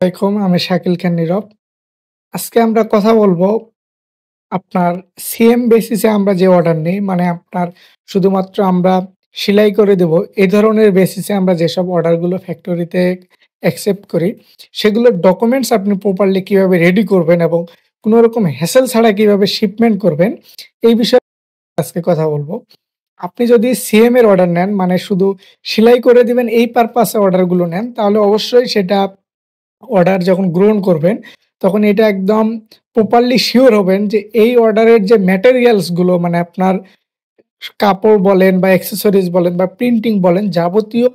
আসসালামাইকুম, আমি শাকিল খান নীরব। আজকে আমরা কথা বলবো আপনার সিএম বেসিসে আমরা যে অর্ডার নেই, মানে আপনার শুধুমাত্র আমরা সেলাই করে দেব, এ ধরনের বেসিসে আমরা যেসব অর্ডারগুলো ফ্যাক্টরিতে অ্যাকসেপ্ট করি, সেগুলোর ডকুমেন্টস আপনি প্রপারলি কিভাবে রেডি করবেন এবং কোন রকম হ্যাসেল ছাড়া কিভাবে শিপমেন্ট করবেন, এই বিষয়ে আজকে কথা বলবো। আপনি যদি সিএম এর অর্ডার নেন, মানে শুধু সেলাই করে দিবেন এই পারপাসে অর্ডারগুলো নেন, তাহলে অবশ্যই সেটা অর্ডার যখন গ্রহণ করবেন, তখন এটা একদম প্রপারলি সিওর হবেন যে এই অর্ডারের যে ম্যাটেরিয়ালস গুলো মানে আপনার কাপড় বলেন বা অ্যাক্সেসরিজ বলেন বা প্রিন্টিং বলেন, যাবতীয়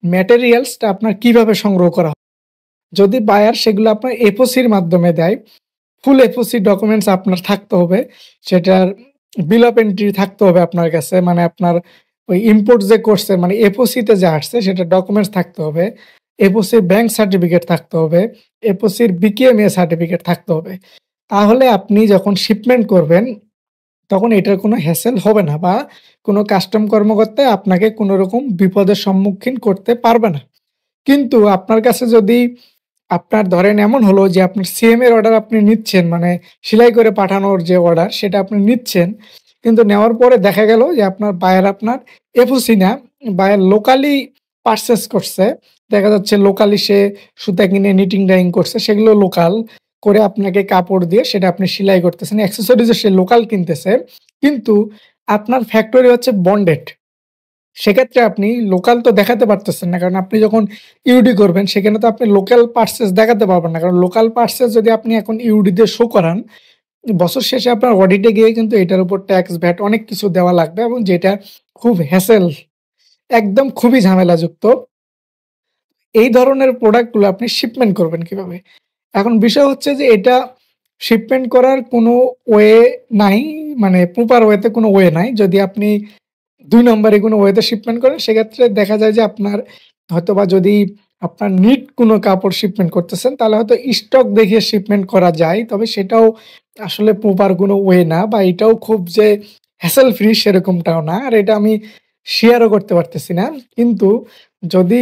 ম্যাটেরিয়ালসটা আপনার কিভাবে সংগ্রহ করা হয়। যদি বায়ার সেগুলো আপনার এফওসির মাধ্যমে দেয়, ফুল এফওসি ডকুমেন্টস আপনার থাকতে হবে। সেটার বিল অফ এন্ট্রি থাকতে হবে আপনার কাছে। মানে আপনার ওই ইম্পোর্ট যে করছে মানে এফওসি তে যা আসছে সেটার ডকুমেন্টস থাকতে হবে। এফওসির ব্যাংক সার্টিফিকেট থাকতে হবে। এফওসির বিকেএমইএ সার্টিফিকেট থাকতে হবে। তাহলে আপনি যখন শিপমেন্ট করবেন, তখন এটার কোনো হ্যাসেল হবে না বা কোনো কাস্টম কর্মকর্তা আপনাকে কোনো রকম বিপদের সম্মুখীন করতে পারবে না। কিন্তু আপনার কাছে যদি আপনার ধরেন এমন হলো যে আপনার সিএম এর অর্ডার আপনি নিচ্ছেন, মানে সেলাই করে পাঠানোর যে অর্ডার সেটা আপনি নিচ্ছেন। কিন্তু নেওয়ার পরে দেখা গেল যে আপনার বায়ার আপনার এফওসি না, বায়ার লোকালি পারচেজ করছে। দেখা যাচ্ছে লোকালি সে সুতা কিনে নিটিং ডাইং করছে। সেগুলো লোকাল করে আপনাকে কাপড় দিয়ে সেটা আপনি সেলাই করতেছেন। অ্যাক্সেসরিজও সে লোকাল কিনতেছে। কিন্তু আপনার ফ্যাক্টরি হচ্ছে বন্ডেড। সেক্ষেত্রে আপনি লোকাল তো দেখাতে পারতেছেন না। কারণ আপনি যখন ইউডি করবেন সেখানে তো আপনি লোকাল পার্সেস দেখাতে পারবেন না। কারণ লোকাল পার্সেস যদি আপনি এখন ইউডি দিয়ে শো করান, বছর শেষে আপনার অডিটে গিয়ে কিন্তু এটার উপর ট্যাক্স, ভ্যাট অনেক কিছু দেওয়া লাগবে এবং যেটা খুব হ্যাসেল, একদম খুবই ঝামেলাযুক্ত। এই ধরনের প্রোডাক্টগুলো আপনি শিপমেন্ট করবেন কিভাবে? এখন বিষয় হচ্ছে যে এটা শিপমেন্ট করার কোনো ওয়ে নাই। মানে প্রপার ওয়েতে কোনো ওয়ে নাই। যদি আপনি ২ নম্বরে কোনো ওয়েতে শিপমেন্ট করেন, সেক্ষেত্রে দেখা যায় যে আপনার হয়তোবা যদি আপনার নিট কোনো কাপড় শিপমেন্ট করতেছেন, তাহলে হয়তো স্টক দেখে শিপমেন্ট করা যায়। তবে সেটাও আসলে প্রপার কোনো ওয়ে না বা এটাও খুব যে হ্যাসেল ফ্রি সেরকমটাও না। আর এটা আমি শেয়ারও করতে পারতেছি না। কিন্তু যদি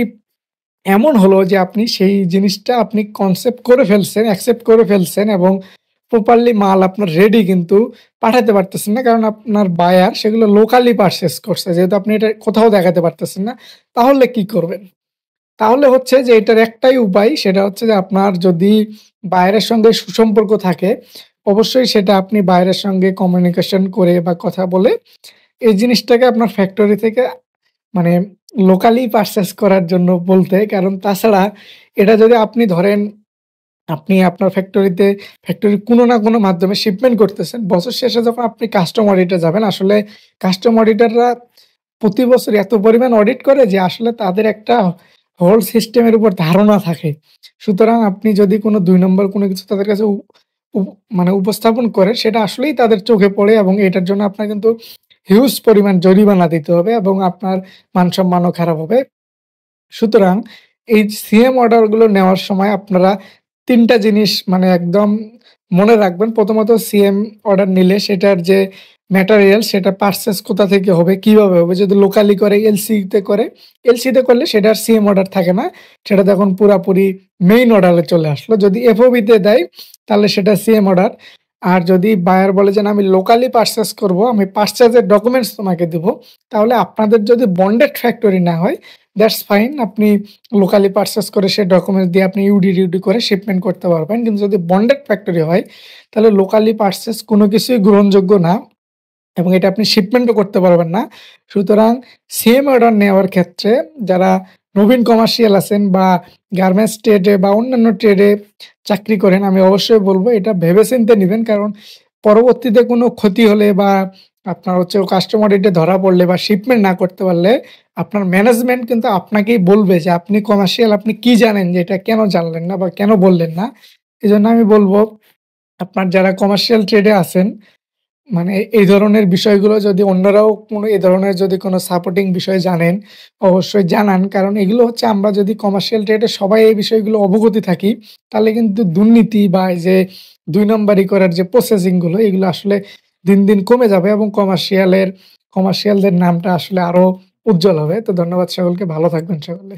এমন হলো যে আপনি সেই জিনিসটা আপনি কনসেপ্ট করে ফেলছেন, অ্যাকসেপ্ট করে ফেলছেন এবং প্রপারলি মাল আপনার রেডি কিন্তু পাঠাতে পারতেছেন না। কারণ আপনার বায়ার সেগুলো লোকালি পারচেজ করছে। যেহেতু আপনি এটা কোথাও দেখাতে পারতেছেন না, তাহলে কি করবেন? তাহলে হচ্ছে যে এটার একটাই উপায়, সেটা হচ্ছে যে আপনার যদি বায়ারের সঙ্গে সুসম্পর্ক থাকে, অবশ্যই সেটা আপনি বায়ারের সঙ্গে কমিউনিকেশন করে বা কথা বলে এই জিনিসটাকে আপনার ফ্যাক্টরি থেকে মানে লোকালি পারচেজ করার জন্য বলতে। কারণ তাছাড়া এটা যদি আপনি ধরেন আপনি আপনার ফ্যাক্টরির কোনো না কোনো মাধ্যমে শিপমেন্ট করতেছেন। বছর শেষে যখন আপনি কাস্টম অডিটে যাবেন, আসলে কাস্টম অডিটররা প্রতি বছর এত পরিমাণ অডিট করে যে আসলে তাদের একটা হোল সিস্টেমের উপর ধারণা থাকে। সুতরাং আপনি যদি কোনো ২ নম্বর কোনো কিছু তাদের কাছে উ উপ মানে উপস্থাপন করেন, সেটা আসলেই তাদের চোখে পড়ে এবং এটার জন্য আপনার কিন্তু হিউজ পরিমাণ জরিমানা দিতে হবে এবং আপনার মান-সম্মানও খারাপ হবে। সুতরাং এই সিএম অর্ডার গুলো নেওয়ার সময় আপনারা ৩ টা জিনিস মানে একদম মনে রাখবেন। প্রথমত সিএম অর্ডার নিলে সেটার যে ম্যাটেরিয়াল সেটা পারচেজ কোথা থেকে হবে, কিভাবে হবে? যদি লোকালি করে এলসি তে করলে সেটার সিএম অর্ডার থাকে না। সেটা তখন পুরাপুরি মেইন অর্ডারে চলে আসলো। যদি এফওবি তে দেয় তাহলে সেটা সিএম অর্ডার। আর যদি বায়ার বলে যে, "না আমি লোকালি পারচেজ করব, আমি পারচেজের ডকুমেন্টস তোমাকে দিব।" তাহলে আপনাদের যদি বন্ডেড ফ্যাক্টরি না হয়, দ্যাটস ফাইন। আপনি লোকালি পারচেজ করে সেই ডকুমেন্টস দিয়ে আপনি ইউডি-টিউডি করে শিপমেন্ট করতে পারবেন। কিন্তু যদি বন্ডেড ফ্যাক্টরি হয়, তাহলে লোকালি পারচেজ কোনো কিছুই গ্রহণযোগ্য না এবং এটা আপনি শিপমেন্টও করতে পারবেন না। সুতরাং সিএম অর্ডার নেওয়ার ক্ষেত্রে যারা নবীন কমার্শিয়াল আছেন বা গার্মেন্টস ট্রেডে বা অন্যান্য ট্রেডে চাকরি করেন, আমি অবশ্যই বলব এটা ভেবেচিন্তে নিবেন। কারণ পরবর্তীতে কোনো ক্ষতি হলে বা আপনার হচ্ছে কাস্টম অডিটে ধরা পড়লে বা শিপমেন্ট না করতে পারলে আপনার ম্যানেজমেন্ট কিন্তু আপনাকেই বলবে যে, "আপনি কমার্শিয়াল, আপনি কি জানেন যে এটা কেন জানলেন না বা কেন বললেন না?" এজন্য আমি বলব আপনার যারা কমার্শিয়াল ট্রেডে আছেন, মানে এই ধরনের বিষয়গুলো যদি অন্যরাও কোনো এ ধরনের যদি কোনো সাপোর্টিং বিষয় জানেন, অবশ্যই জানান। কারণ এগুলো হচ্ছে আমরা যদি কমার্শিয়াল ট্রেডে সবাই এই বিষয়গুলো অবগতি থাকি, তাহলে কিন্তু দুর্নীতি বা এই যে ২ নাম্বারি করার যে প্রসেসিং গুলো, এগুলো আসলে দিন, দিন কমে যাবে এবং কমার্শিয়ালদের নামটা আসলে আরো উজ্জ্বল হবে। তো ধন্যবাদ সকলকে। ভালো থাকবেন সকলে।